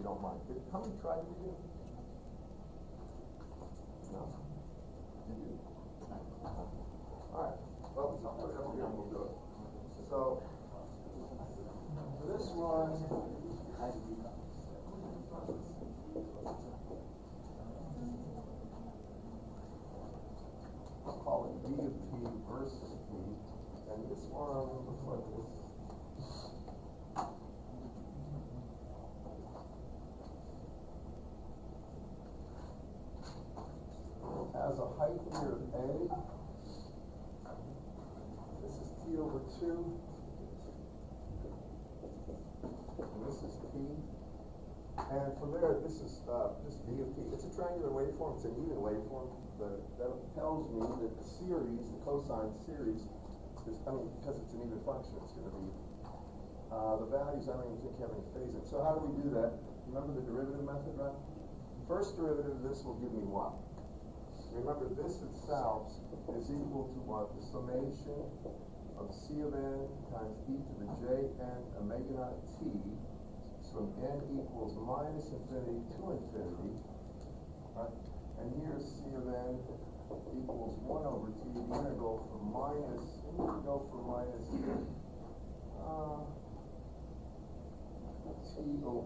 you don't mind. How many tried to do? No? Did you? Alright. Well, we'll do it. So, this one, I'll call it V of T versus T, and this one looks like this. Has a height here of A. This is T over 2. And this is T. And from there, this is just V of T. It's a triangular waveform. It's an even waveform. That tells me that the series, the cosine series, is, because it's an even function, it's going to be, the values, I don't even think have any phasing. So how do we do that? Remember the derivative method, right? First derivative of this will give me what? Remember, this itself is equal to what? The summation of C of n times e to the j n omega naught t from n equals minus infinity to infinity, right? And here C of n equals 1 over t. The integral from minus, t over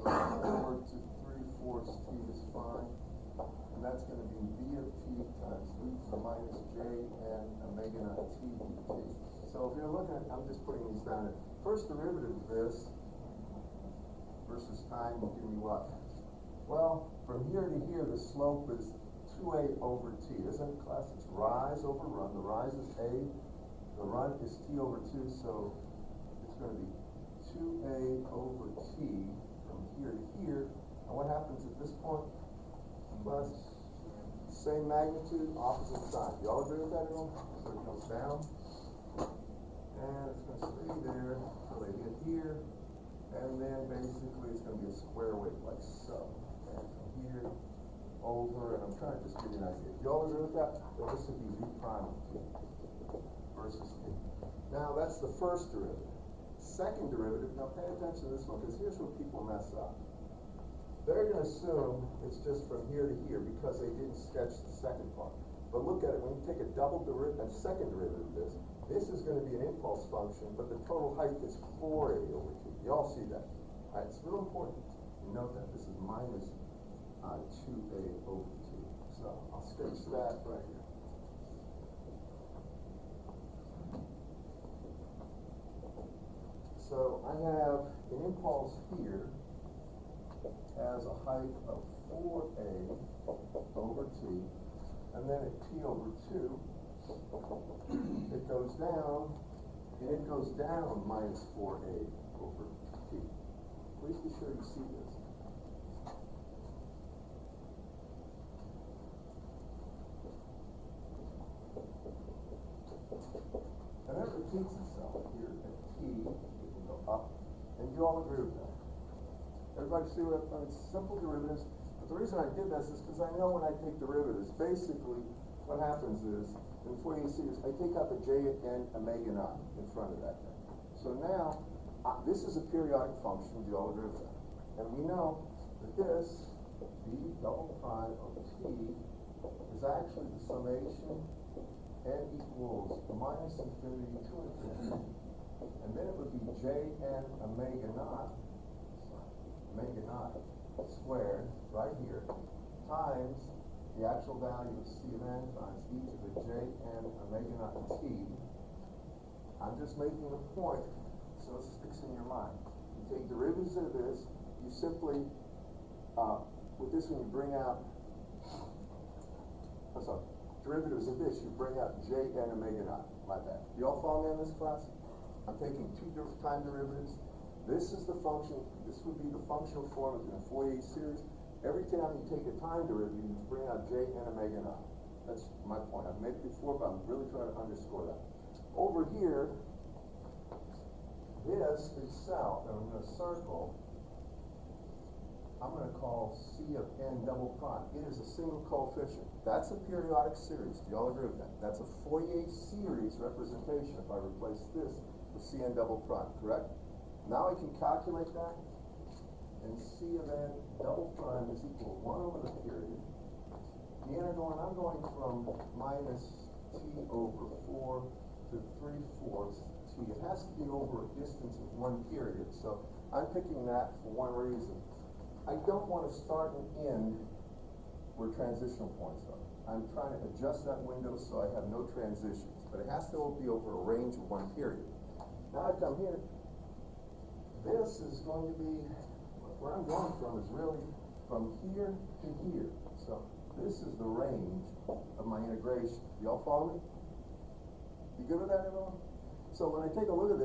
4 to 3/4 t is fine. And that's going to be V of t times e to the minus j and omega naught t dt. So if you're looking at, I'm just putting these down. First derivative of this versus time will give me what? Well, from here to here, the slope is 2a over t. Isn't it, class? It's rise over run. The rise is a, the run is t over 2, so it's going to be 2a over t from here to here. And what happens at this point? Plus, same magnitude, opposite side. You all agree with that at all? So it goes down, and it's going to stay there until they get here, and then basically it's going to be a square wave like so. And from here over, and I'm trying to just give you an idea. You all agree with that? Well, this would be V prime of t versus t. Now that's the first derivative. Second derivative, now pay attention to this one, because here's where people mess up. They're going to assume it's just from here to here because they didn't sketch the second part. But look at it, when you take a second derivative of this, this is going to be an impulse function, but the total height is 4a over t. You all see that? All right, it's real important. You note that this is minus 2a over t. So I'll sketch that right here. So I have an impulse here has a height of 4a over t, and then at t over 2, it goes down, and it goes down minus 4a over t. Please be sure you see this. And that repeats itself here at t, it can go up, and you all agree with that. Everybody see what I mean? It's simple derivatives. But the reason I did this is because I know when I take derivatives, basically what happens is, in Fourier series, I take out the j and omega naught in front of that thing. So now, this is a periodic function. Do you all agree with that? And we know that this, b double prime of t, is actually the summation n equals minus infinity to infinity. And then it would be j n omega naught squared right here times the actual value of C of n times e to the j n omega naught t. I'm just making a point so it sticks in your mind. You take derivatives of this, you simply, with this one you bring out, derivatives of this, you bring out j n omega naught, like that. You all follow me in this class? I'm taking two time derivatives. This is the function, this would be the functional form of the Fourier series. Every time you take a time derivative, you bring out j n omega naught. That's my point. I've made it before, but I'm really trying to underscore that. Over here, this itself, and I'm going to circle, I'm going to call C of n double prime. It is a single coefficient. That's a periodic series. Do you all agree with that? That's a Fourier series representation if I replace this with C n double prime, correct? Now I can calculate that, and C of n double prime is equal to 1 over the period. Again, I'm going from minus t over 4 to 3/4 t. It has to be over a distance of 1 period, so I'm picking that for one reason. I don't want to start and end where transitional points are. I'm trying to adjust that window so I have no transitions, but it has to be over a range of 1 period. Now I come here. This is going to be, where I'm going from is really from here to here. So this is the range of my integration. Y'all follow me? You good with that, everyone? So when I take a look at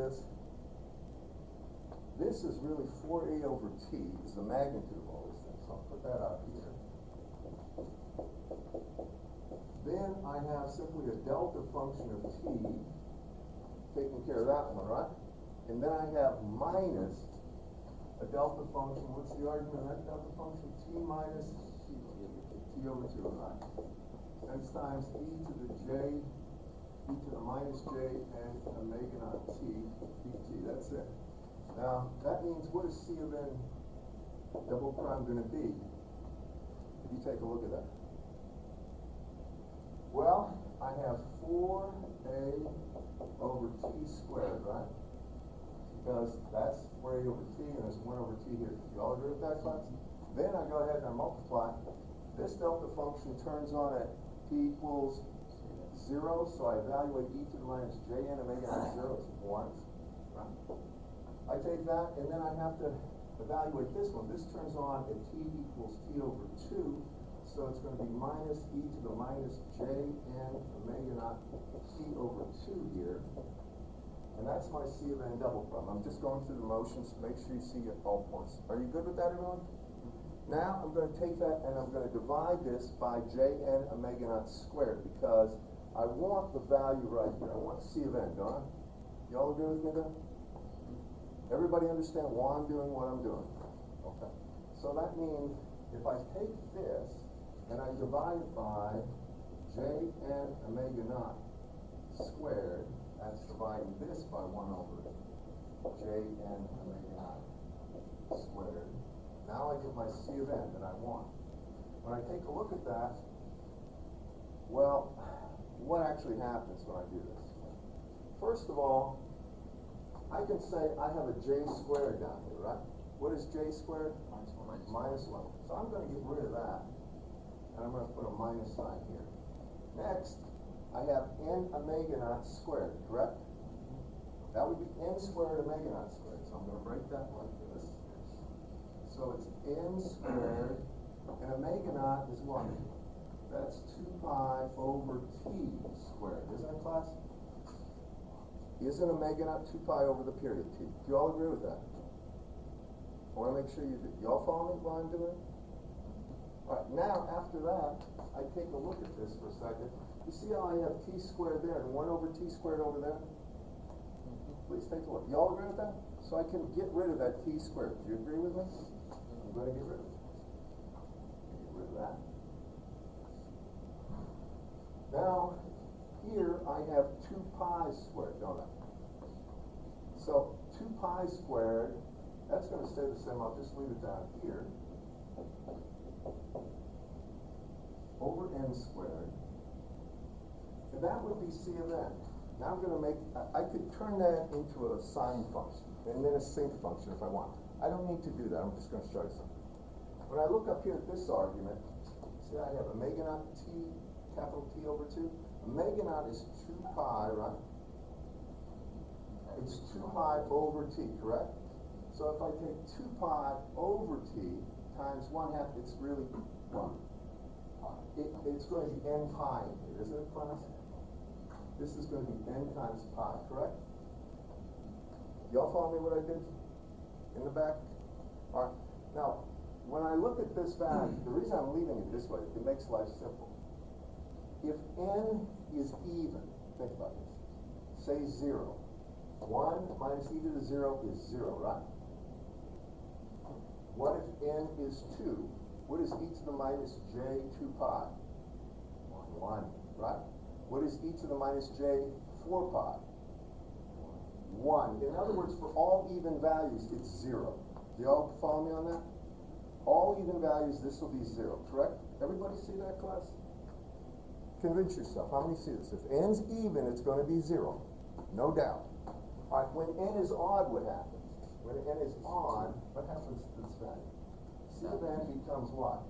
this is really 4a over t, is the magnitude of all these things. So I'll put that out here. Then I have simply a delta function of t, taking care of that one, right? And then I have minus a delta function. What's the argument of that delta function? T minus t over 2, right? That's times e to the j, e to the minus j, and omega naught t dt. That's it. Now, that means what is C of n double prime going to be? If you take a look at that. Well, I have 4a over t squared, right? Because that's 4a over t, and there's 1 over t here. You all agree with that, class? Then I go ahead and I multiply. This delta function turns on at t equals 0, so I evaluate e to the minus j n omega naught 0 is 1. Right? I take that, and then I have to evaluate this one. This turns on at t equals t over 2, so it's going to be minus e to the minus j n omega naught t over 2 here. And that's my C of n double prime. I'm just going through the motions to make sure you see all points. Are you good with that, everyone? Now I'm going to take that and I'm going to divide this by jn omega naught squared, because I want the value right here. I want C of n, don't I? Y'all agree with me there? Everybody understand why I'm doing what I'm doing? Okay. So that means if I take this and I divide it by jn omega naught squared, that's dividing this by 1 over jn omega naught squared. Now I get my C of n that I want. When I take a look at that, well, what actually happens when I do this? First of all, I can say I have a j squared down here, right? What is j squared? Minus 1. So I'm going to get rid of that, and I'm going to put a minus sign here. Next, I have n omega naught squared, correct? That would be n squared omega naught squared. So I'm going to break that like this. So it's n squared, and omega naught is what? That's 2 pi over t squared. Isn't it, class? Isn't omega naught 2 pi over the period t? Do you all agree with that? I want to make sure you do. Y'all follow me while I'm doing it? All right, now after that, I take a look at this for a second. You see how I have t squared there and 1 over t squared over there? Please take a look. Y'all agree with that? So I can get rid of that t squared. Do you agree with me? I'm going to get rid of it. Get rid of that. Now, here I have 2 pi squared, don't I? So 2 pi squared, that's going to stay the same. I'll just leave it down here. Over n squared. And that would be C of n. Now I'm going to make, I could turn that into a sine function and then a sinc function if I want. I don't need to do that. I'm just going to show you something. When I look up here at this argument, see I have omega naught t, capital T over 2. Omega naught is 2 pi, right? It's 2 pi over t, correct? So if I take 2 pi over t times 1/2, it's really 1. It's going to be n pi in here, isn't it, class? This is going to be n times pi, correct? Y'all follow me what I did in the back? All right. Now, when I look at this value, the reason I'm leaving it this way, it makes life simple. If n is even, think about this. Say 0. 1 minus e to the 0 is 0, right? What if n is 2? What is e to the minus j 2 pi? 1, right? What is e to the minus j 4 pi? 1. In other words, for all even values, it's 0. You all follow me on that? All even values, this will be 0, correct? Everybody see that, class? Convince yourself. How many see this? If n's even, it's going to be 0. No doubt. All right, when n is odd, what happens? When n is odd, what happens to this value? C of n becomes what?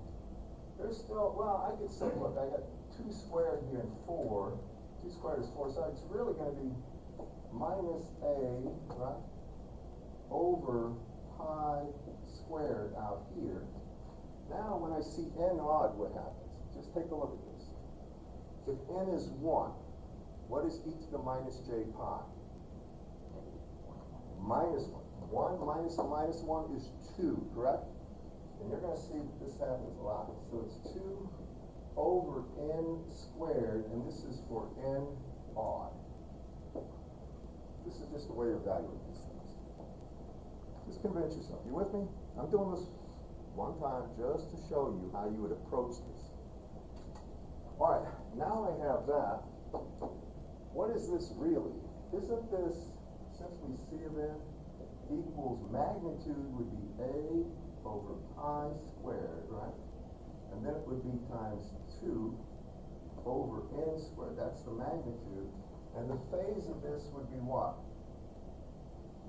There's still, well, I could say, look, I got 2 squared here and 4. 2 squared is 4, so it's really going to be minus a, right, over pi squared out here. Now, when I see n odd, what happens? Just take a look at this. If n is 1, what is e to the minus j pi? Minus 1. 1 minus a minus 1 is 2, correct? And you're going to see that this happens a lot. So it's 2 over n squared, and this is for n odd. This is just a way of valuing these things. Just convince yourself. You with me? I'm doing this one time just to show you how you would approach this. All right, now I have that. What is this really? Isn't this simply C of n equals magnitude would be a over pi squared, right? And then it would be times 2 over n squared. That's the magnitude. And the phase of this would be what?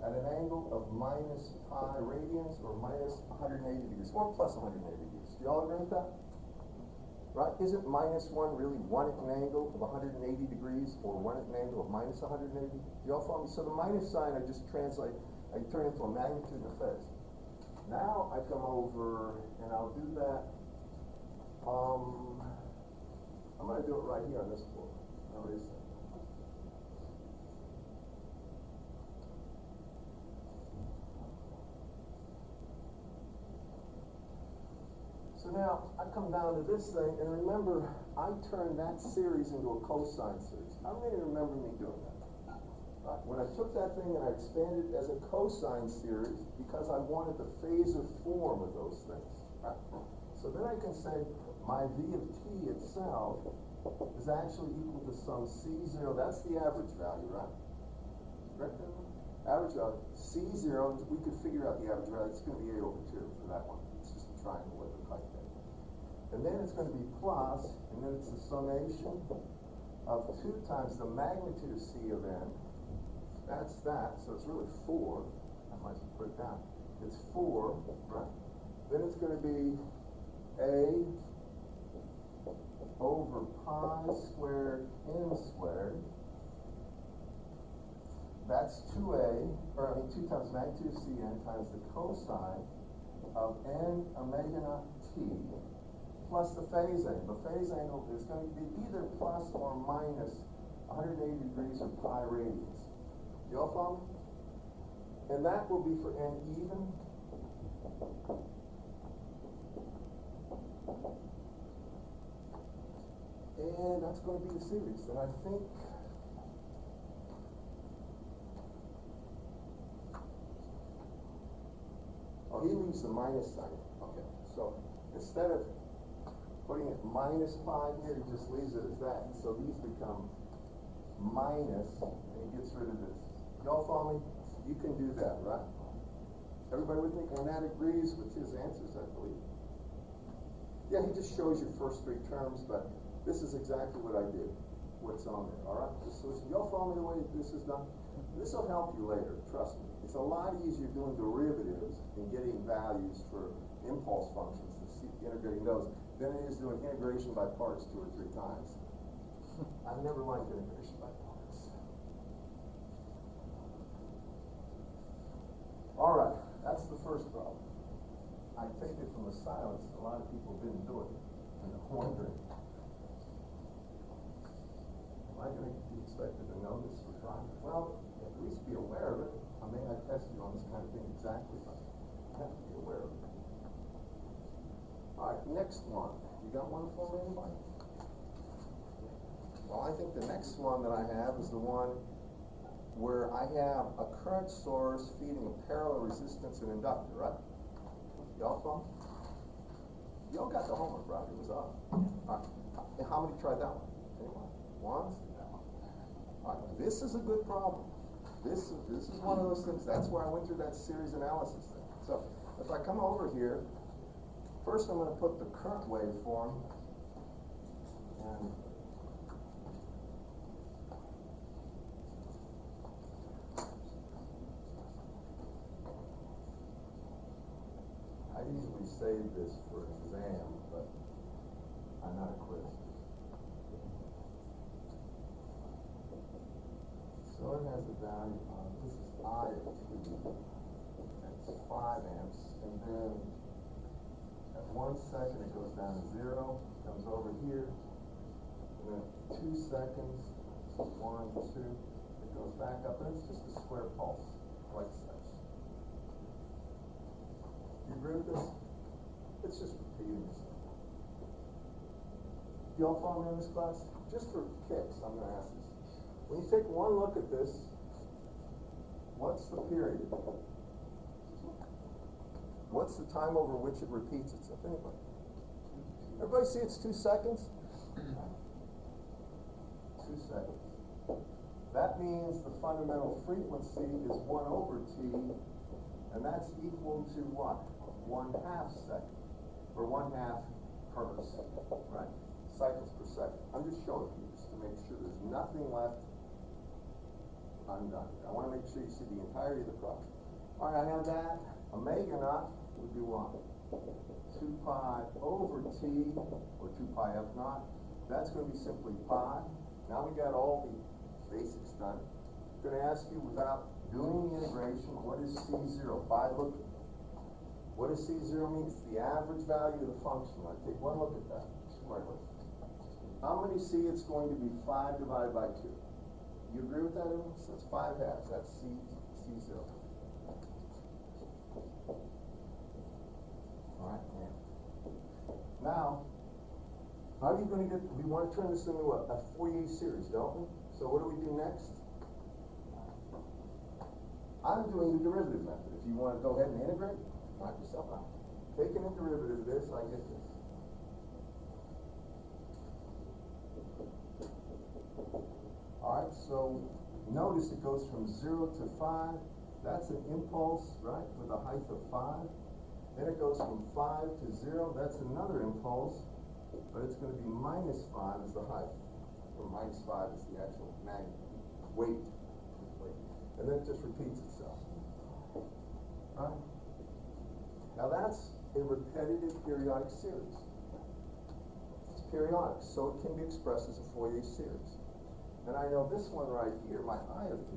At an angle of minus pi radians, or minus 180 degrees, or plus 180 degrees. Do you all agree with that? Right? Isn't minus 1 really 1 at an angle of 180 degrees, or 1 at an angle of minus 180? Do you all follow me? So the minus sign I just translate, I turn into a magnitude and a phase. Now I come over and I'll do that. I'm going to do it right here on this board. Now, wait a second. So now I come down to this thing, and remember, I turned that series into a cosine series. How many remember me doing that? When I took that thing and I expanded it as a cosine series because I wanted the phasor form of those things. Right? So then I can say my v of t itself is actually equal to some c0. That's the average value, right? Correct? Average value. C0, we could figure out the average value. It's going to be a over 2 for that one. It's just a triangle with a height there. And then it's going to be plus, and then it's the summation of 2 times the magnitude of c of n. That's that, so it's really 4. I might as well put it down. It's 4, right? Then it's going to be a over pi squared n squared. That's 2a, or 2 times magnitude of cn times the cosine of n omega naught t plus the phase angle. The phase angle is going to be either plus or minus 180 degrees or pi radians. You all follow me? And that will be for n even. And that's going to be the series. And I think he leaves the minus sign. Okay. So instead of putting it minus pi here, he just leaves it as that. So these become minus, and he gets rid of this. Y'all follow me? You can do that, right? Everybody with me? And that agrees with his answers, I believe. Yeah, he just shows you first 3 terms, but this is exactly what I did. What's on there, all right? So y'all follow me the way this is done? This will help you later, trust me. It's a lot easier doing derivatives and getting values for impulse functions and integrating those than it is doing integration by parts 2 or 3 times. I've never liked integration by parts. All right, that's the first problem. I take it from the silence, a lot of people didn't do it, and they're wondering, am I going to be expected to know this for 5? Well, at least be aware of it. I may not test you on this kind of thing exactly, but you have to be aware of it. All right, next one. You got one for me, anybody? Well, I think the next one that I have is the one where I have a current source feeding a parallel resistance and inductor, right? Y'all follow? Y'all got the homework, right? It was up. All right. How many tried that one? Anyone? One? All right. This is a good problem. This is one of those things. That's where I went through that series analysis thing. So if I come over here, first I'm gonna put the current waveform, and I usually save this for an exam, but I'm not a quiz. So it has a value of, this is I of t, that's 5 amps, and then at 1 second it goes down to 0, comes over here, and then 2 seconds, so 1, 2, it goes back up, and it's just a square pulse, like such. You agree with this? It's just repeating itself. Do y'all follow me in this class? Just for kicks, I'm gonna ask this. When you take one look at this, what's the period? What's the time over which it repeats itself? Anybody? Everybody see it's 2 seconds? 2 seconds. That means the fundamental frequency is 1 over t, and that's equal to what? 1/2 second, or 1/2 hertz, right? Cycles per second. I'm just showing you just to make sure there's nothing left undone. I want to make sure you see the entirety of the problem. All right, I have that. Omega naught would be what? 2 pi over t, or 2 pi f naught. That's going to be simply pi. Now we got all the basics done. I'm going to ask you, without doing the integration, what is C0? By looking. What does C0 mean? It's the average value of the function. Let's take one look at that. Squarely. I'm going to see it's going to be 5 divided by 2. You agree with that, everyone? So it's 5 halves. That's C0. All right, now, how are you going to get, we want to turn this into a Fourier series, don't we? So what do we do next? I'm doing the derivative method. If you want to go ahead and integrate, knock yourself out. Taking a derivative of this, I get this. All right, so notice it goes from 0 to 5. That's an impulse, right, with a height of 5. Then it goes from 5 to 0. That's another impulse, but it's going to be minus 5 as the height. Or minus 5 is the actual weight. And then it just repeats itself. Right? Now that's a repetitive periodic series. It's periodic, so it can be expressed as a Fourier series. And I know this one right here, my I of t,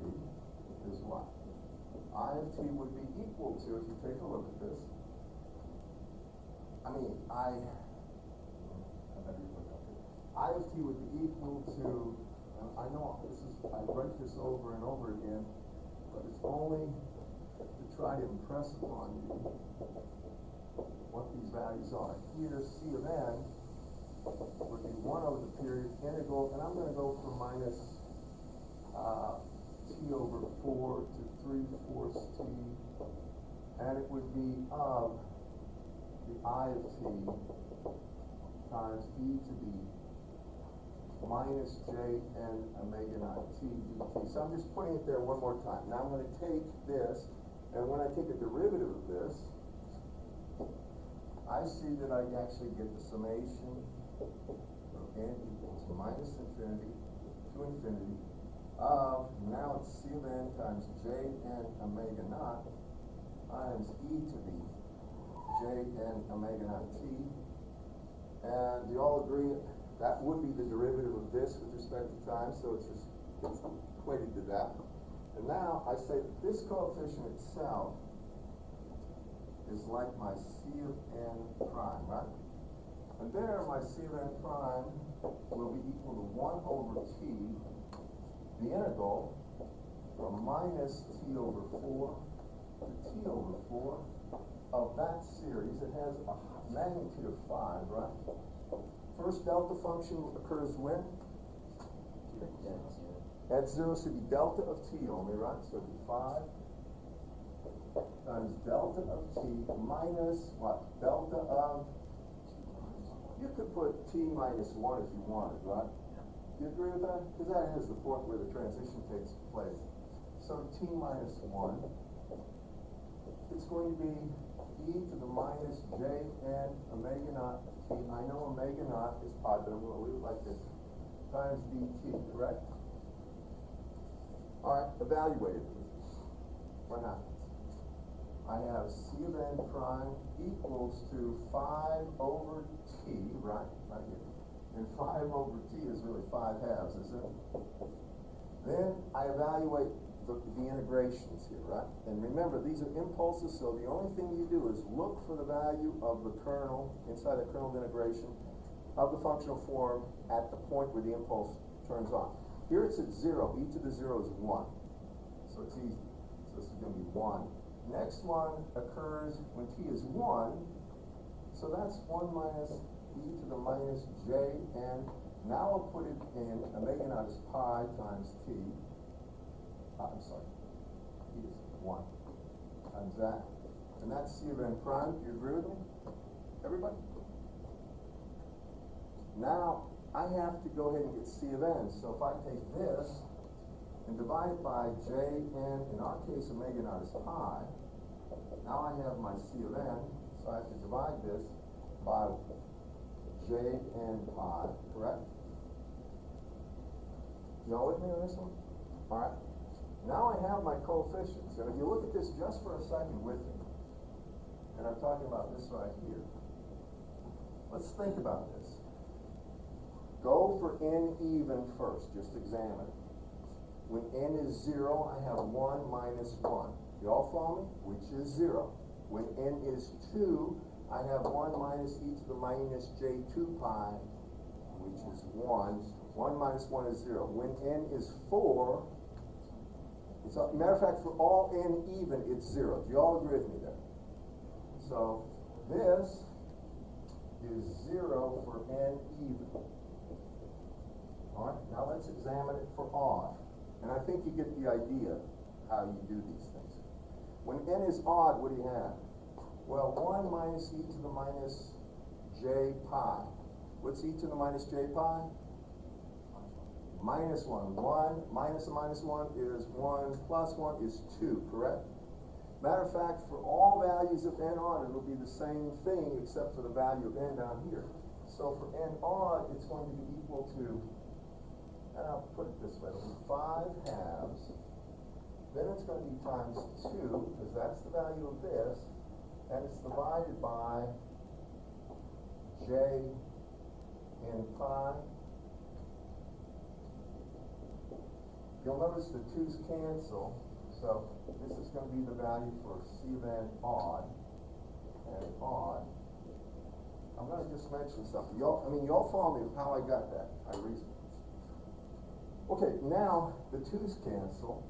is what? I of t would be equal to, if you take a look at this, I of t would be equal to, I know this is, I write this over and over again, but it's only to try to impress upon you what these values are. Here, C of n would be 1 over the period integral, and I'm going to go from minus t over 4 to 3/4 t, and it would be of the I of t times e to the minus j n omega naught t dt. So I'm just putting it there one more time. Now I'm going to take this, and when I take a derivative of this, I see that I actually get the summation of n equals minus infinity to infinity of, now it's C of n times j n omega naught times e to the j n omega naught t. And do you all agree that would be the derivative of this with respect to time, so it's equated to that. And now I say that this coefficient itself is like my C of n prime, right? And there, my C of n prime will be equal to 1 over t, the integral from minus t over 4 to t over 4 of that series. It has a magnitude of 5, right? First delta function occurs when? At 0, so it'd be delta of t only, right? So it'd be 5 times delta of t minus what? Delta of, you could put t minus 1 if you wanted, right? Do you agree with that? Because that is the point where the transition takes place. So t minus 1, it's going to be to the minus Jn omega naught t. I know omega naught is pi, but I'm going to leave it like this, times dt, correct? All right, evaluate it. What happens? I have C of n prime equals to 5 over t, right here. And 5 over t is really 5 halves, isn't it? Then I evaluate the integrations here, right? And remember, these are impulses, so the only thing you do is look for the value of the kernel, inside the kernel of integration, of the functional form at the point where the impulse turns on. Here it's at 0, e to the 0 is 1. So it's easy. So this is going to be 1. Next one occurs when t is 1, so that's 1 minus e to the minus j, and now I'll put it in omega naught is pi times t. I'm sorry, t is 1 times that, and that's C of n prime. Do you agree with me, everybody? Now I have to go ahead and get C of n, so if I take this and divide it by Jn, in our case omega naught is pi, now I have my C of n, so I have to divide this by Jn pi, correct? Y'all with me on this one? Alright. Now I have my coefficients, and if you look at this just for a second with me, and I'm talking about this right here, let's think about this. Go for n even first, just examine it. When n is 0, I have 1 minus 1. You all follow me? Which is 0. When n is 2, I have 1 minus e to the minus j2 pi, which is 1. 1 minus 1 is 0. When n is 4, it's a matter of fact, for all n even, it's 0. Do you all agree with me there? So this is 0 for n even. All right, now let's examine it for odd. And I think you get the idea how you do these things. When n is odd, what do you have? Well, 1 minus e to the minus j pi. What's e to the minus j pi? Minus 1. 1 minus a minus 1 is 1 plus 1 is 2, correct? Matter of fact, for all values of n odd, it will be the same thing except for the value of n down here. So for n odd, it's going to be equal to, and I'll put it this way, it'll be 5 halves. Then it's going to be times 2, because that's the value of this, and it's divided by j in pi. You'll notice the 2's cancel, so this is going to be the value for C of n odd, and odd. I'm going to just mention something. Y'all follow me how I got that. I reasoned. Okay, now the 2's cancel,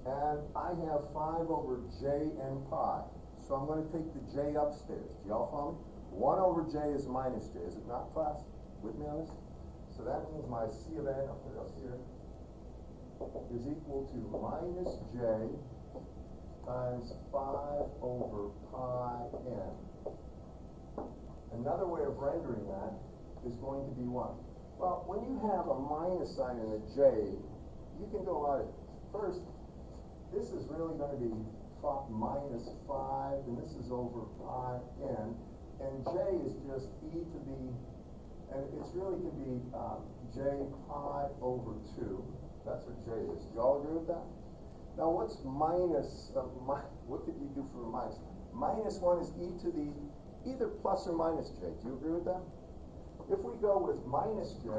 and I have 5 over j n pi. So I'm going to take the j upstairs. Do y'all follow me? 1 over j is minus j, is it not, class? With me on this? So that means my C of n, I'll put it up here, is equal to minus j times 5 over pi n. Another way of rendering that is going to be what? Well, when you have a minus sign and a j, you can go out. First, this is really going to be minus 5, and this is over pi n, and j is just e to the, and it's really going to be j pi over 2. That's what j is. Do you all agree with that? Now, what's minus, what could you do for a minus? Minus 1 is e to the, either plus or minus j. Do you agree with that? If we go with minus j,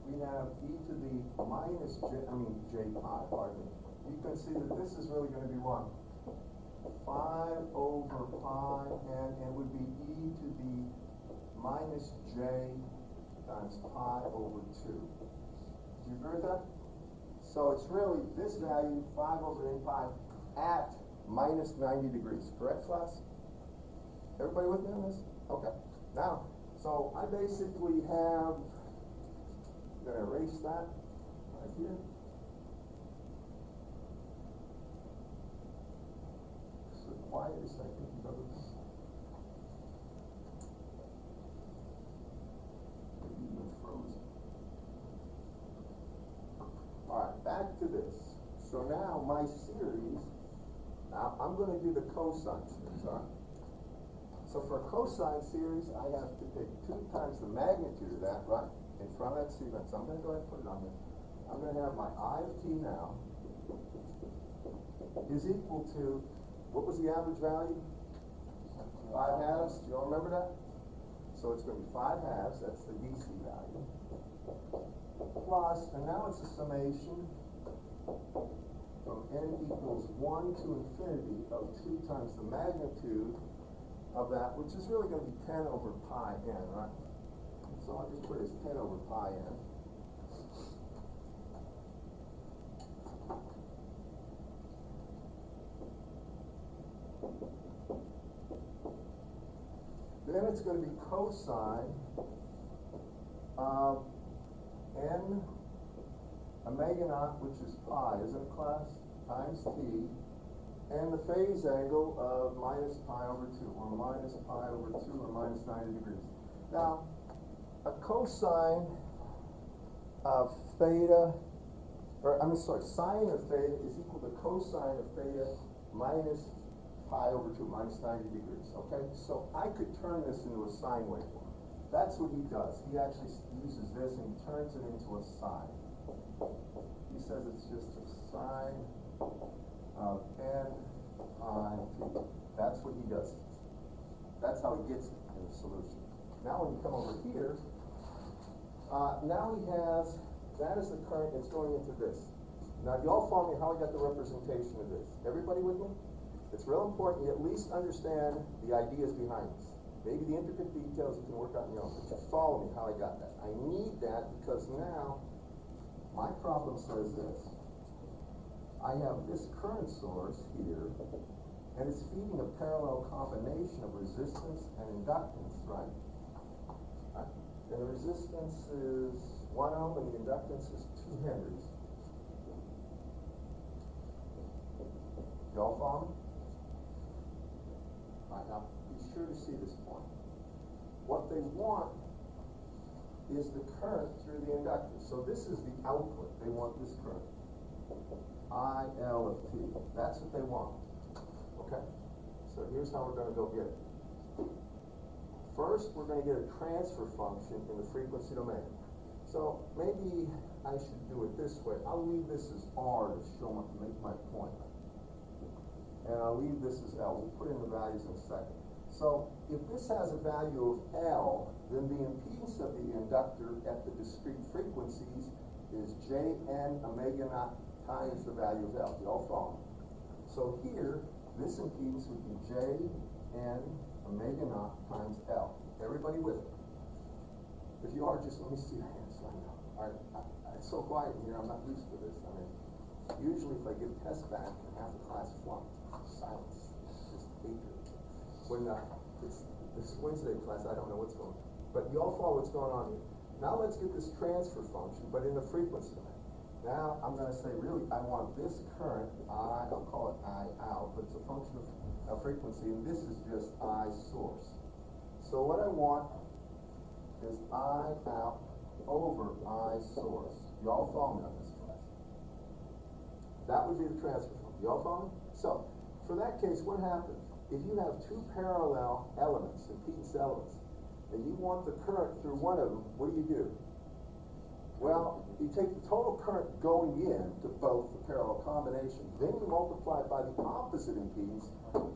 we have e to the minus j, j pi, pardon me. You can see that this is really going to be what? 5 over pi and would be e to the minus j times pi over 2. Do you agree with that? So it's really this value, 5 over n pi, at minus 90 degrees. Correct, class? Everybody with me on this? Okay. Now, so I basically have, I'm going to erase that right here. It's the quietest I think you've ever been. Maybe even frozen. All right, back to this. So now my series Now, I'm going to do the cosine series, all right? So for a cosine series, I have to take 2 times the magnitude of that, right, in front of that sequence. So I'm going to go ahead and put it on there. I'm going to have my I of t now is equal to, what was the average value? 5 halves. Do you all remember that? So it's going to be 5 halves. That's the DC value. Plus, and now it's a summation from n equals 1 to infinity of 2 times the magnitude of that, which is really going to be 10 over pi n, right? So I'll just put it as 10 over pi n. Then it's going to be cosine of n omega naught, which is pi, isn't it, class? Times t, and the phase angle of minus pi over 2, or minus pi over 2, or minus 90 degrees. Now, a cosine of theta, sine of theta is equal to cosine of theta minus pi over 2, minus 90 degrees, okay? So I could turn this into a sine waveform. That's what he does. He actually uses this and he turns it into a sine. He says it's just a sine of n pi t. That's what he does. That's how he gets it in the solution. Now when you come over here, now he has, that is the current that's going into this. Now you all follow me how I got the representation of this. Everybody with me? It's real important you at least understand the ideas behind this. Maybe the intricate details you can work out on your own, but you follow me how I got that. I need that because now my problem says this. I have this current source here, and it's feeding a parallel combination of resistance and inductance, right? And the resistance is 1 ohm and the inductance is 2 henries. Y'all follow me? All right, now be sure to see this point. What they want is the current through the inductance. So this is the output. They want this current. IL of t. That's what they want. Okay? So here's how we're going to go get it. First, we're going to get a transfer function in the frequency domain. So maybe I should do it this way. I'll leave this as R to make my point. And I'll leave this as L. We'll put in the values in a second. So if this has a value of L, then the impedance of the inductor at the discrete frequencies is Jn omega naught times the value of L. You all follow? So here, this impedance would be Jn omega naught times L. Everybody with it? If you are, just let me see your hands. I know. All right. It's so quiet in here. I'm not used to this. I mean, usually if I give tests back, half the class flunked. Silence. Just hatred. When it's this Wednesday class, I don't know what's going on. But you all follow what's going on here. Now let's get this transfer function, but in the frequency domain. Now I'm going to say, really, I want this current, I'll call it I out, but it's a function of frequency, and this is just I source. So what I want is I out over I source. You all follow me on this class? That would be the transfer function. You all follow me? So, for that case, what happens? If you have 2 parallel elements, impedance elements, and you want the current through one of them, what do? Well, you take the total current going in to both the parallel combination, then you multiply it by the opposite impedance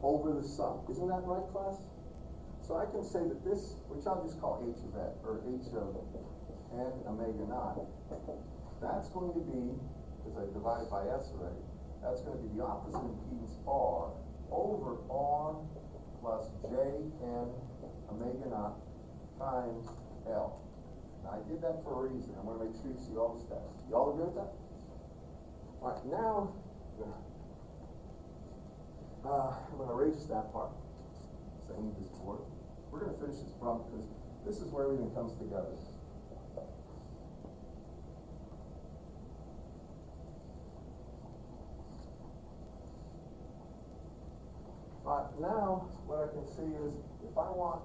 over the sum. Isn't that right, class? So I can say that this, which I'll just call H of X, or H of n omega naught, that's going to be, because I divided by S already, that's going to be the opposite impedance R over R plus Jn omega naught times L. Now I did that for a reason. I want to make sure you see all the steps. Y'all agree with that? All right, now I'm going to erase that part. So I need this board. We're going to finish this problem because this is where everything comes together. Now, what I can see is, if I want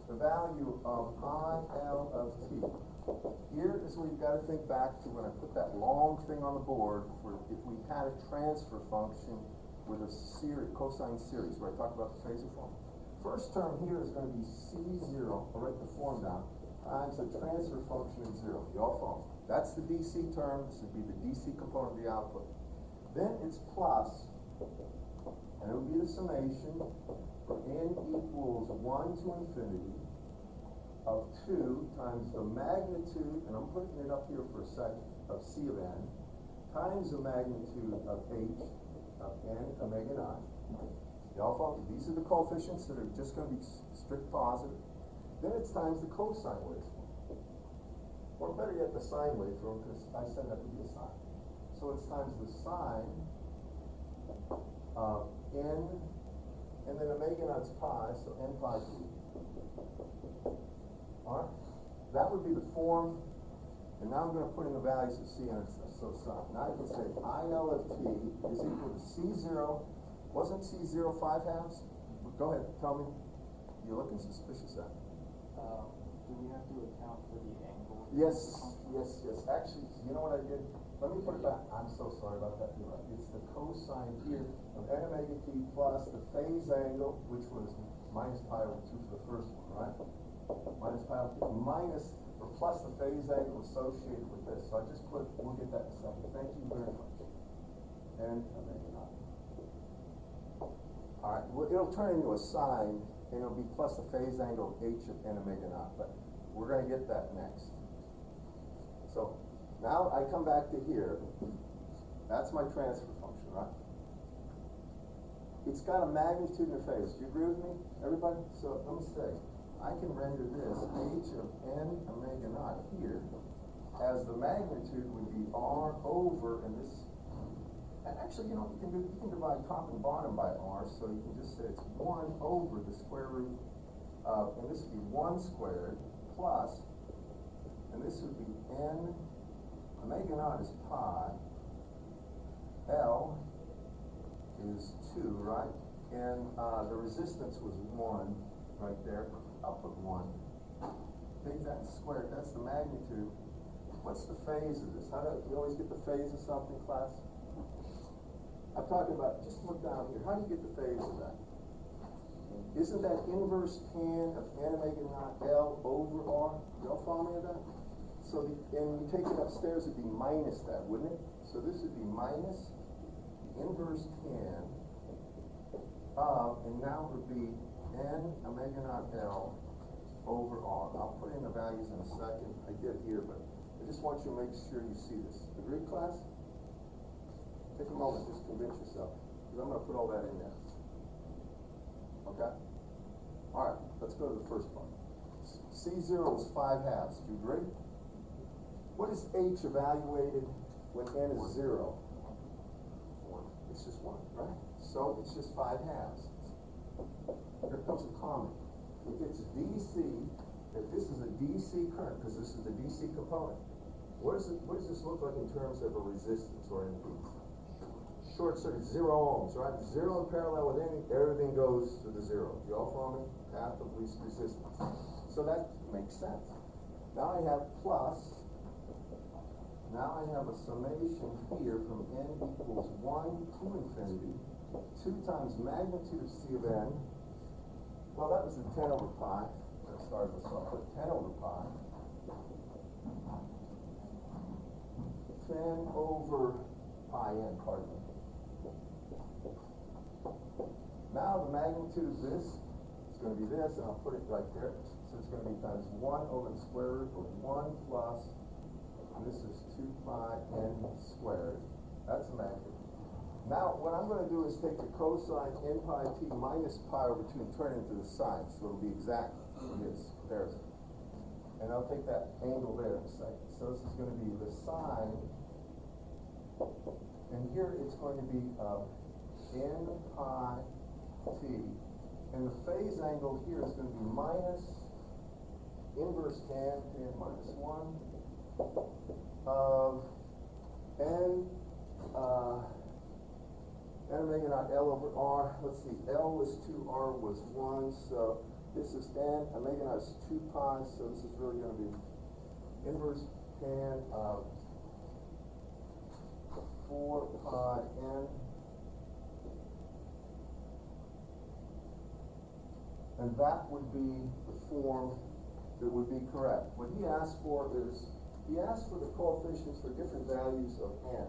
the value of IL of t, here is where you've got to think back to when I put that long thing on the board for if we had a transfer function with a series, cosine series, where I talk about the phasor form. First term here is gonna be C0, I'll write the form down, times the transfer function at 0. You all follow? That's the DC term, this would be the DC component of the output. Then it's plus, and it would be the summation for n equals 1 to infinity of 2 times the magnitude, and I'm putting it up here for a second, of C of n, times the magnitude of h of n omega naught. Y'all follow? These are the coefficients that are just going to be strict positive. Then it's times the cosine waveform. Or better yet, the sine waveform, because I said that would be a sine. So it's times the sine of n, and then omega naught's pi, so n pi t. Alright? That would be the form. And now I'm going to put in the values of C and it's so sine. Now I can say IL of t is equal to C0. Wasn't C0 5 halves? Go ahead, tell me. You're looking suspicious at me. Do we have to account for the angle? Yes. Actually, you know what I did? Let me put it back. I'm so sorry about that. You're right. It's the cosine here of n omega t plus the phase angle, which was minus pi over 2 for the first one, right? Minus pi over 2, minus or plus the phase angle associated with this. So I just put, we'll get that in a second. Thank you very much. And omega naught. Alright, well, it'll turn into a sine, and it'll be plus the phase angle of h of n omega naught, but we're going to get that next. So, now I come back to here. That's my transfer function, right? It's got a magnitude and a phase. Do you agree with me, everybody? So, let me say, I can render this h of n omega naught here as the magnitude would be r over, and this. And actually, you can divide top and bottom by r, so you can just say it's 1 over the square root of, and this would be 1 squared plus, and this would be n, omega naught is pi, L is 2, right? And the resistance was 1 right there. I'll put 1. Take that squared, that's the magnitude. What's the phase of this? How do you always get the phase of something, class? I'm talking about, just look down here, how do you get the phase of that? Isn't that inverse tan of n omega naught L over R? Y'all follow me with that? So, and you take it upstairs, it'd be minus that, wouldn't it? So this would be minus the inverse tan of, and now it would be n omega naught L over R. I'll put in the values in a second. I did here, but I just want you to make sure you see this. Agreed, class? Take a moment, just convince yourself, because I'm going to put all that in there. Okay? All right, let's go to the first part. C0 is 5 halves. Do you agree? What is H evaluated when n is 0? 1. It's just 1, right? So it's just 5 halves. Here comes a comment. If it's DC, if this is a DC current, because this is the DC component, what does this look like in terms of a resistance or impedance? Short circuit, 0 ohms, right? 0 in parallel with everything goes to the 0. Do you all follow me? Path of least resistance. So that makes sense. Now I have plus. Now I have a summation here from n equals 1 to infinity, 2 times magnitude of C of n. Well, that was the 10 over pi. Let's start with this. I'll put 10 over pi. 10 over pi n, pardon me. Now the magnitude of this is going to be this, and I'll put it right there. So it's going to be times 1 over the square root of 1 plus, and this is 2 pi n squared. That's the magnitude. Now what I'm going to do is take the cosine n pi t minus pi over 2 and turn it into the sine, so it'll be exact for this comparison. And I'll take that angle there in a second. So this is going to be the sine, and here it's going to be n pi t, and the phase angle here is going to be minus inverse tan minus 1 of n omega naught L over R. Let's see, L was 2, R was 1, so this is n, omega naught is 2 pi, so this is really going to be inverse tan of 4 pi n And that would be the form that would be correct. What he asked for is, he asked for the coefficients for different values of n.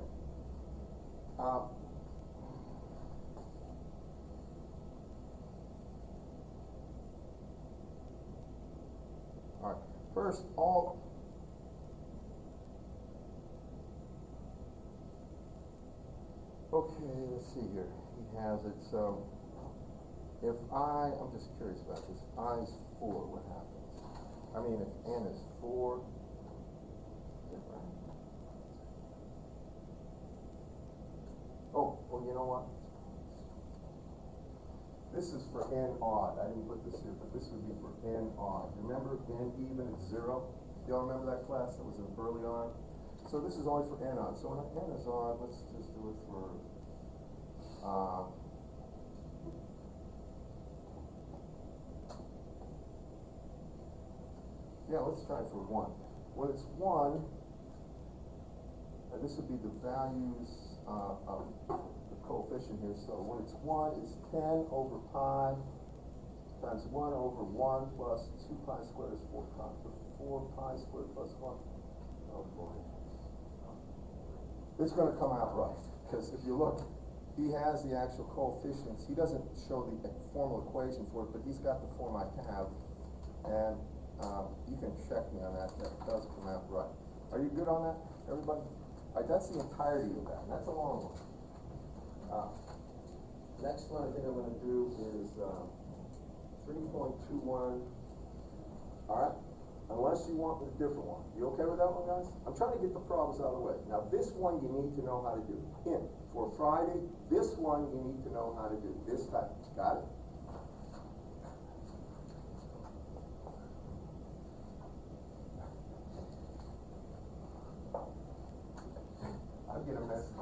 All right, first, okay, let's see here, he has it, so, if I'm just curious about this, if I is 4, what happens? I mean, if n is 4, is that right? Oh, well, you know what? This is for n odd. I didn't put this here, but this would be for n odd. Remember n even is 0? Y'all remember that class that was early on? So this is only for n odd. So when n is odd, let's just do it for, yeah, let's try for 1. When it's 1, this would be the values of the coefficient here. So when it's 1, it's 10 over pi times 1 over 1 plus 2 pi squared is 4 pi. 4 pi squared plus 1. Oh boy. It's going to come out right, because if you look, he has the actual coefficients. He doesn't show the formal equation for it, but he's got the form I have, and you can check me on that. That does come out right. Are you good on that, everybody? All right, that's the entirety of that, and that's a long one. Next one I think I'm going to do is 3.21. All right, unless you want a different one. You okay with that one, guys? I'm trying to get the problems out of the way. Now, this one you need to know how to do. Hint, for Friday, this one you need to know how to do. This type. Got it? I get a message.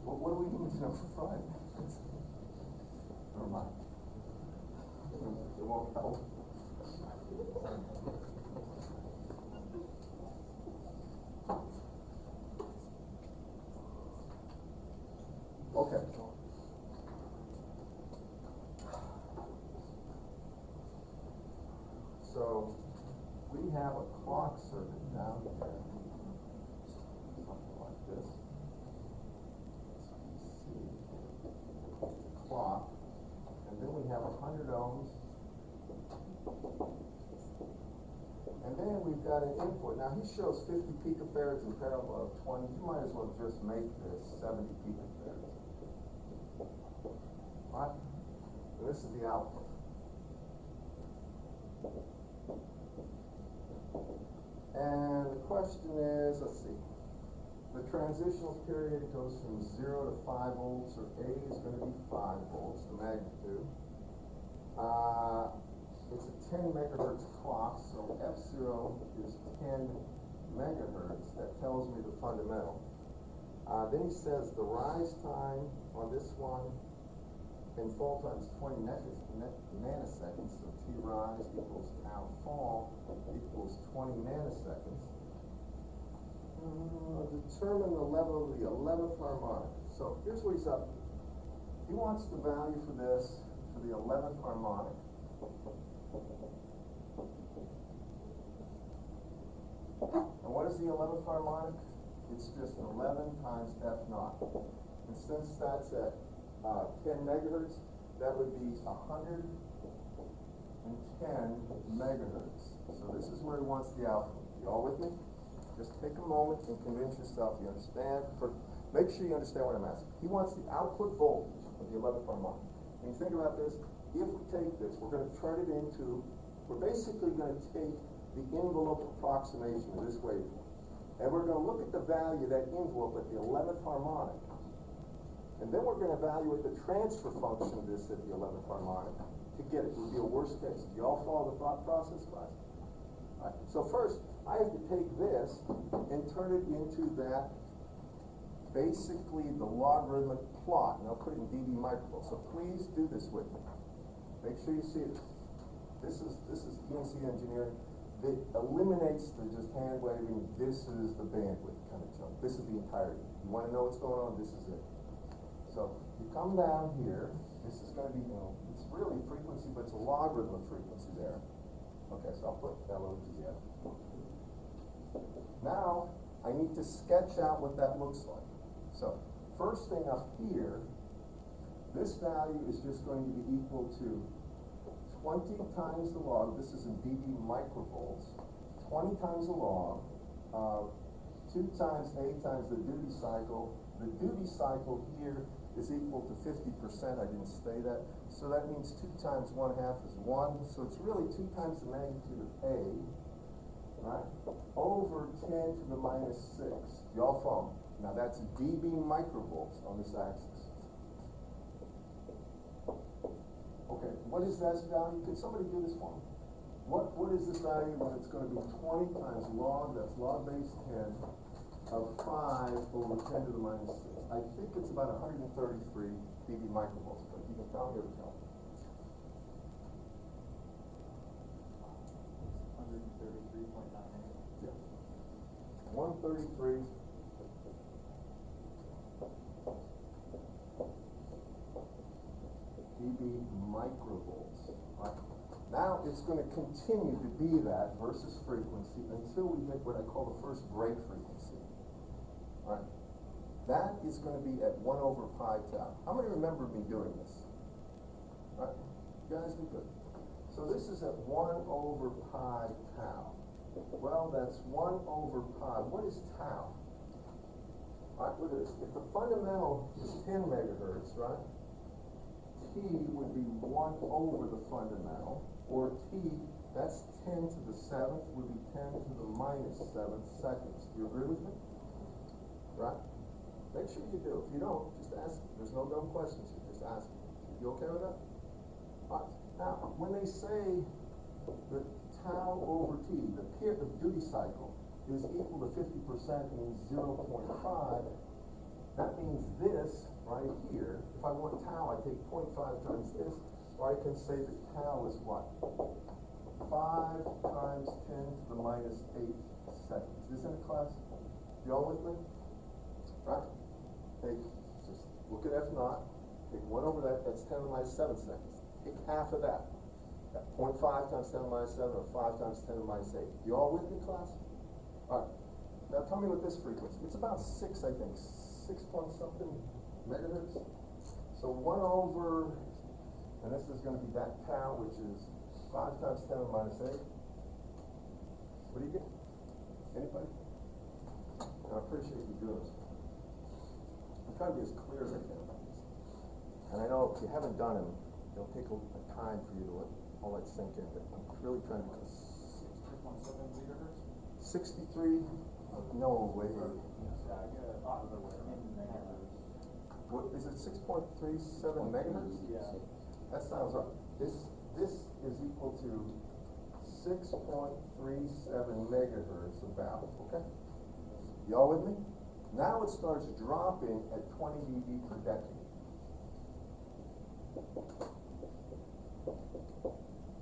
What do we need to know for Friday? Never mind. It won't help. Okay. So we have a clock circuit down here. Something like this. Clock, and then we have 100 ohms, and then we've got an input. Now he shows 50 picofarads in parallel of 20. You might as well just make this 70 picofarads. Right? And this is the output. And the question is, let's see. The transitional period goes from 0 to 5 volts, or A is going to be 5 volts, the magnitude. It's a 10 megahertz clock, so F0 is 10 megahertz. That tells me the fundamental. Then he says the rise time on this one and fall time is 20 nanoseconds, so T rise equals tau fall equals 20 nanoseconds. Determine the level of the 11th harmonic. So here's what he's up to. He wants the value for this, for the 11th harmonic. And what is the 11th harmonic? It's just 11 times F naught. And since that's at 10 megahertz, that would be 110 megahertz. So this is where he wants the output. You all with me? Just take a moment and convince yourself you understand. Make sure you understand what I'm asking. He wants the output voltage of the 11th harmonic. When you think about this, if we take this, we're going to turn it into, we're basically going to take the envelope approximation of this waveform. And we're going to look at the value of that envelope at the 11th harmonic. And then we're going to evaluate the transfer function of this at the 11th harmonic to get it. It would be a worst case. Do you all follow the thought process, class? All right. So first, I have to take this and turn it into that, basically the logarithmic plot, and I'll put it in dB microvolts. So please do this with me. Make sure you see it. This is ENC engineering that eliminates the just hand waving. This is the bandwidth kind of jump. This is the entirety. You want to know what's going on? This is it. So you come down here. This is going to be, it's really frequency, but it's a log. logarithm of frequency there. Okay, so I'll put LOGF. Now, I need to sketch out what that looks like. So, first thing up here, this value is just going to be equal to 20 times the log, this is in dB microvolts, 20 times the log of 2 times A times the duty cycle. The duty cycle here is equal to 50%, I didn't say that. So that means 2 times 1/2 is 1, so it's really 2 times the magnitude of A, right, over 10 to the minus 6. Y'all follow? Now that's dB microvolts on this axis. Okay, what is that value? Can somebody do this for me? What is this value when it's going to be 20 times log, that's log base 10, of 5 over 10 to the minus 6? I think it's about 133 dB microvolts, but if you can tell me, or tell me. 133.98. Yeah. 133. dB microvolts. Right? Now it's going to continue to be that versus frequency until we hit what I call the first break frequency. Right? That is going to be at 1 over pi tau. How many remember me doing this? Right? You guys do good. So this is at 1 over pi tau. Well, that's 1 over pi. What is tau? All right, look at this. If the fundamental is 10 megahertz, right? T would be 1 over the fundamental, or T, that's 10 to the 7th, would be 10 to the minus 7th seconds. Do you agree with me? Right? Make sure you do. If you don't, just ask me. There's no dumb questions here, just ask me. You okay with that? All right. Now, when they say that tau over T, the duty cycle, is equal to 50% means 0.5, that means this right here, if I want tau, I take 0.5 times this, or I can say that tau is what? 5 times 10 to the minus 8 seconds. Isn't it, class? You all with me? Right? Just look at F naught, take 1 over that, that's 10 to the minus 7 seconds. Take half of that. That 0.5 times 10 to the minus 7, or 5 times 10 to the minus 8. You all with me, class? All right. Now tell me what this frequency, it's about 6, I think, 6 point something megahertz. So 1 over, and this is going to be that tau, which is 5 times 10 to the minus 8. What do you get? Anybody? I appreciate you doing this. I'm trying to be as clear as I can about this. And I know if you haven't done them, it'll take a time for you to let all that sink in, but I'm really trying to be 63.7 gigahertz? 63, no way. Yeah, I get it out of the way. In megahertz. What, is it 6.37 megahertz? Yeah. That sounds right. This is equal to 6.37 megahertz about, okay? Y'all with me? Now it starts dropping at 20 dB per decade.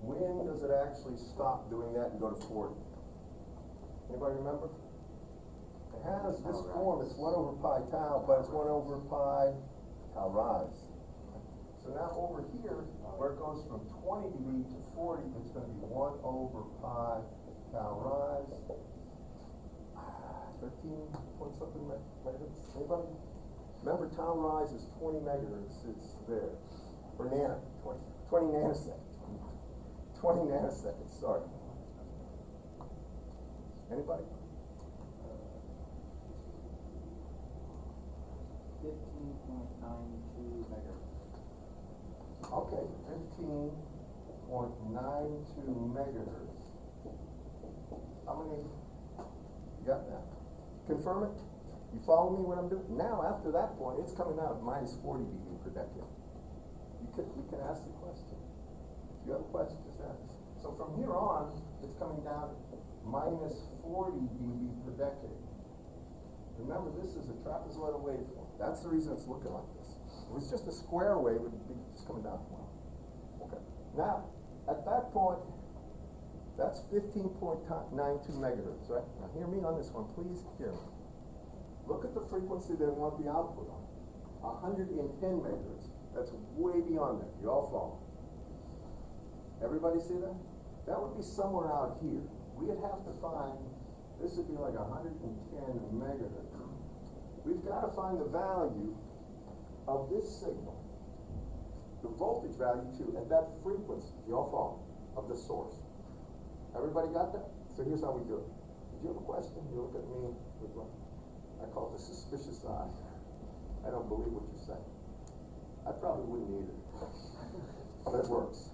When does it actually stop doing that and go to 40? Anybody remember? It has this form, it's 1 over pi tau, but it's 1 over pi tau rise. So now over here, where it goes from 20 dB to 40, it's going to be 1 over pi tau rise. 13 point something megahertz. Anybody? Remember, tau rise is 20 megahertz. It's there. Or 20 nanoseconds. 20 nanoseconds, sorry. Anybody? 15.92 megahertz. Okay, 15.92 megahertz. How many? You got that? Confirm it? You follow me what I'm doing? Now, after that point, it's coming out at minus 40 dB per decade. You can ask the question. If you have a question, just ask. So from here on, it's coming down minus 40 dB per decade. Remember, this is a trapezoidal waveform. That's the reason it's looking like this. If it was just a square wave, it would be just coming down to 1. Okay. Now, at that point, that's 15.92 megahertz, right? Now hear me on this one, please hear me. Look at the frequency they want the output on. 110 megahertz. That's way beyond that. You all follow. Everybody see that? That would be somewhere out here. We'd have to find, this would be like 110 megahertz. We've got to find the value of this signal, the voltage value too, at that frequency, y'all follow, of the source. Everybody got that? So here's how we do it. Did you have a question? You look at me with what I call it the suspicious eye. I don't believe what you're saying. I probably wouldn't either, but it works.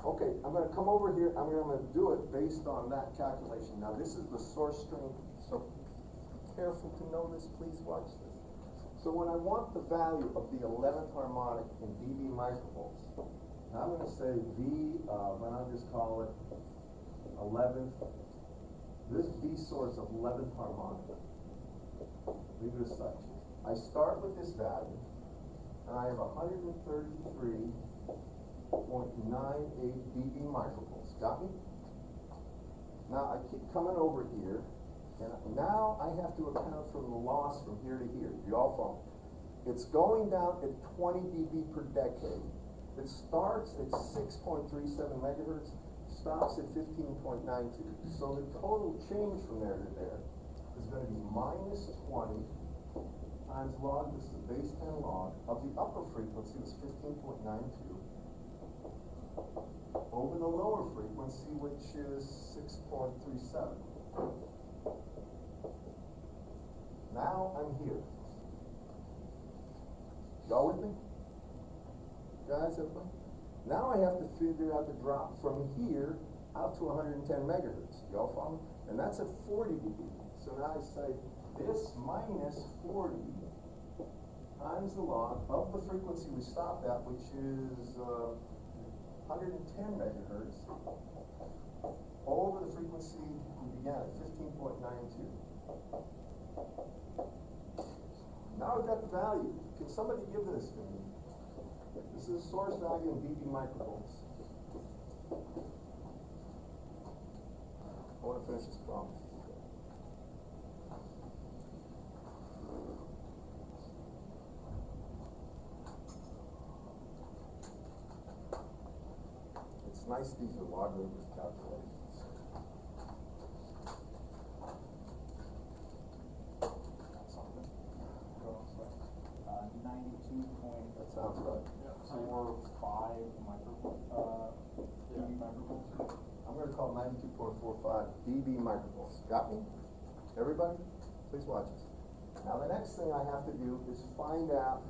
Okay, I'm gonna come over here, I'm gonna do it based on that calculation. Now this is the source string, so careful to know this, please watch this. So when I want the value of the 11th harmonic in dB microvolts, now I'm gonna say V, and I'll just call it 11th, this V source of 11th harmonic. Leave it as such. I start with this value, and I have 133.98 dB microvolts. Got me? Now I keep coming over here, and now I have to account for the loss from here to here. You all follow? It's going down at 20 dB per decade. It starts at 6.37 megahertz, stops at 15.92. So the total change from there to there is going to be minus 20 times log, this is the base 10 log, of the upper frequency was 15.92, over the lower frequency, which is 6.37. Now I'm here. Y'all with me? Guys, everybody? Now I have to figure out the drop from here out to 110 megahertz. Y'all follow? And that's at 40 dB. So now I say this minus 40 times the log of the frequency we stopped at, which is 110 megahertz, over the frequency we began at 15.92. Now I've got the value. Can somebody give this to me? This is source value in dB microvolts. I want to finish this problem. It's nice these are logarithmic calculations. Something. 92 point. That sounds right. 45 dB microvolts. I'm going to call 92.45 dB microvolts. Got me? Everybody? Please watch this. Now the next thing I have to do is find out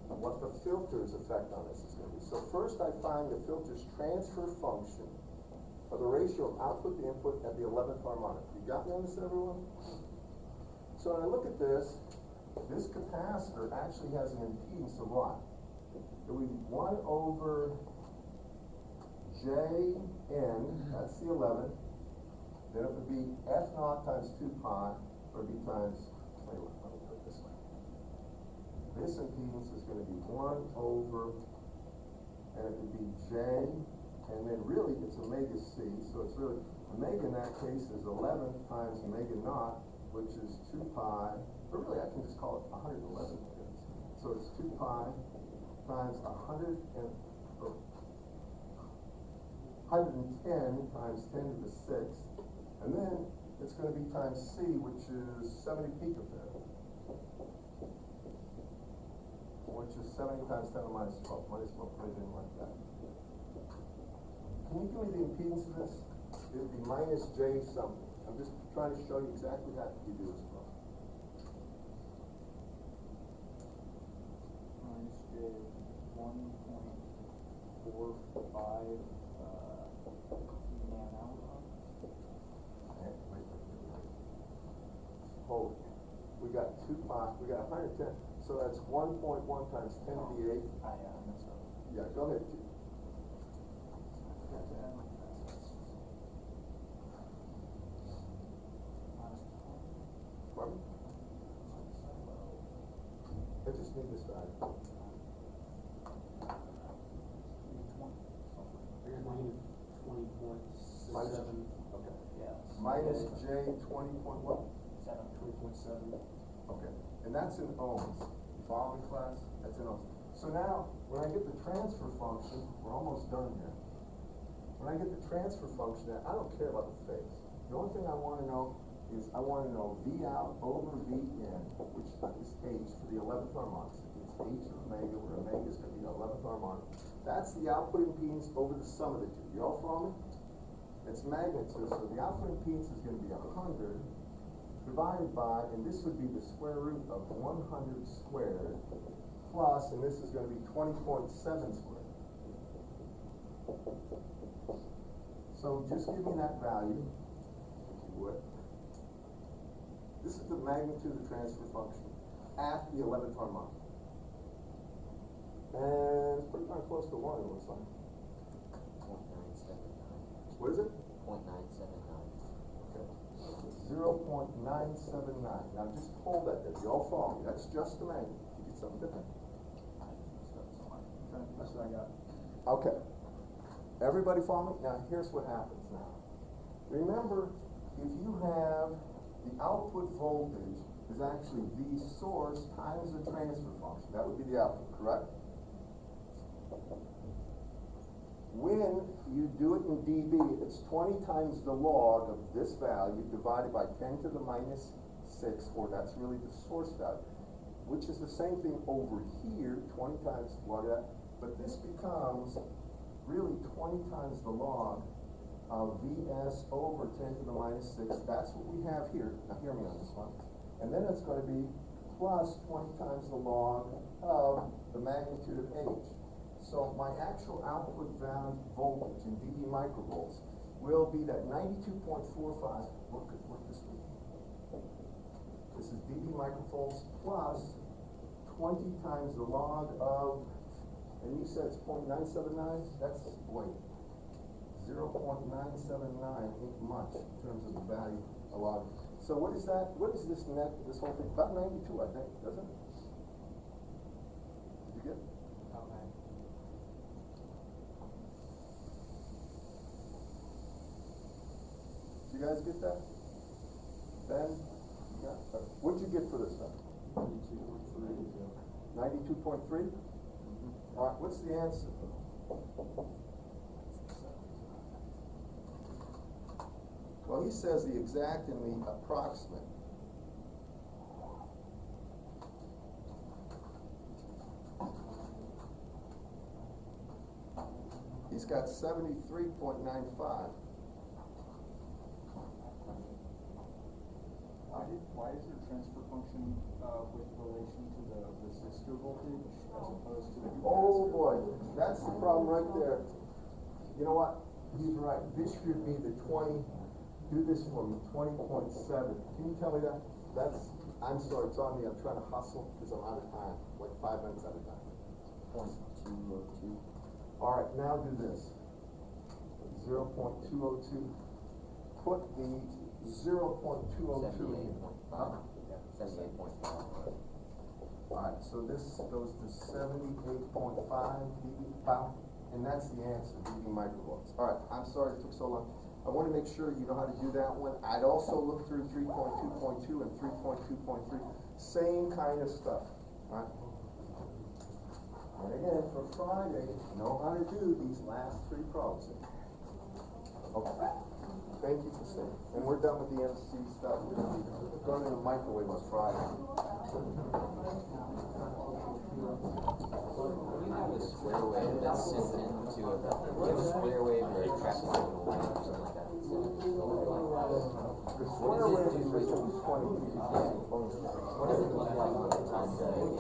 what the filter's effect on this is going to be. So first I find the filter's transfer function of the ratio of output to input at the 11th harmonic. You got me on this, everyone? So when I look at this capacitor actually has an impedance of what? It would be 1 over Jn, that's the 11th. Then it would be F naught times 2 pi, or B times, let me put it this way. This impedance is going to be 1 over, and it would be J, and then really it's omega C, so it's really, omega in that case is 11 times omega naught, which is 2 pi, or really I can just call it 111. So it's 2 pi times 110 times 10 to the 6th, and then it's going to be times C, which is 70 picofarad, which is 70 times 10 to the minus 12. Might as well put it in like that. Can you give me the impedance of this? It would be minus J something. I'm just trying to show you exactly how you do this problem. Minus J 1.45 nano. Hold it. We got 2 pi, we got 110, so that's 1.1 times 10 to the 8th. I messed up. Yeah, go ahead. I forgot to add my facets. Minus 12. Pardon? I just need this value. Minus 20.7. Okay. Yeah. Minus J 20 point what? 20.7. Okay, and that's in ohms. You follow me, class? That's in ohms. So now, when I get the transfer function, we're almost done here. When I get the transfer function, I don't care about the phase. The only thing I wanna know is I wanna know V out over V in, which is H for the 11th harmonic. It's H of omega, where omega is gonna be the 11th harmonic. That's the output impedance over the sum of the two. You all follow me? It's magnitude, so the output impedance is gonna be 100 divided by, and this would be the square root of 100 squared plus, and this is gonna be 20.7 squared. So just give me that value, if you would. This is the magnitude of the transfer function at the 11th harmonic. And it's pretty darn close to 1, it looks like. 0.979. What is it? 0.979. Okay. 0.979. Now just hold that there. You all follow me. That's just the magnitude. You get something different. That's what I got. Okay. Everybody follow me? Now here's what happens now. Remember, if you have the output voltage is actually V source times the transfer function. That would be the output, correct? When you do it in dB, it's 20 times the log of this value divided by 10 to the minus 6, or that's really the source value, which is the same thing over here, 20 times the log of that, but this becomes really 20 times the log of Vs over 10 to the minus 6. That's what we have here. Now hear me on this one. And then it's going to be plus 20 times the log of the magnitude of H. So my actual output value voltage in dB microvolts will be that 92.45. What this be? This is dB microvolts plus 20 times the log of, and you said it's 0.979? That's, boy, 0.979 ain't much in terms of the value a log. So what is that? What is this net, this whole thing? About 92, I think, doesn't it? Did you get it? Okay. Did you guys get that? Ben? You got it? What'd you get for this stuff? 92.3? All right, what's the answer? Well, he says the exact and the approximate. He's got 73.95. Why is your transfer function with relation to the resistor voltage as opposed to the capacitor? Oh boy, that's the problem right there. You know what? He's right. This should be the 20. Do this for me, 20.7. Can you tell me that? That's, I'm sorry, it's on me. I'm trying to hustle because I'm out of time, like 5 minutes out of time. 0.202. All right, now do this. 0.202. Put the 0.202 in. 78.5. 78.5. All right, so this goes to 78.5 dB, and that's the answer, dB microvolts. All right, I'm sorry it took so long. I want to make sure you know how to do that one. I'd also look through 3.2.2 and 3.2.3. Same kind of stuff, all right? And again, for Friday, know how to do these last 3 problems. Okay. Thank you for staying. And we're done with the MC stuff. We're going to be going to the microwave on Friday. You have a square wave that's sent into a, you have a square wave or a trapped signal wave or something like that. The square wave is 20 dB. What does it look like on the time delay?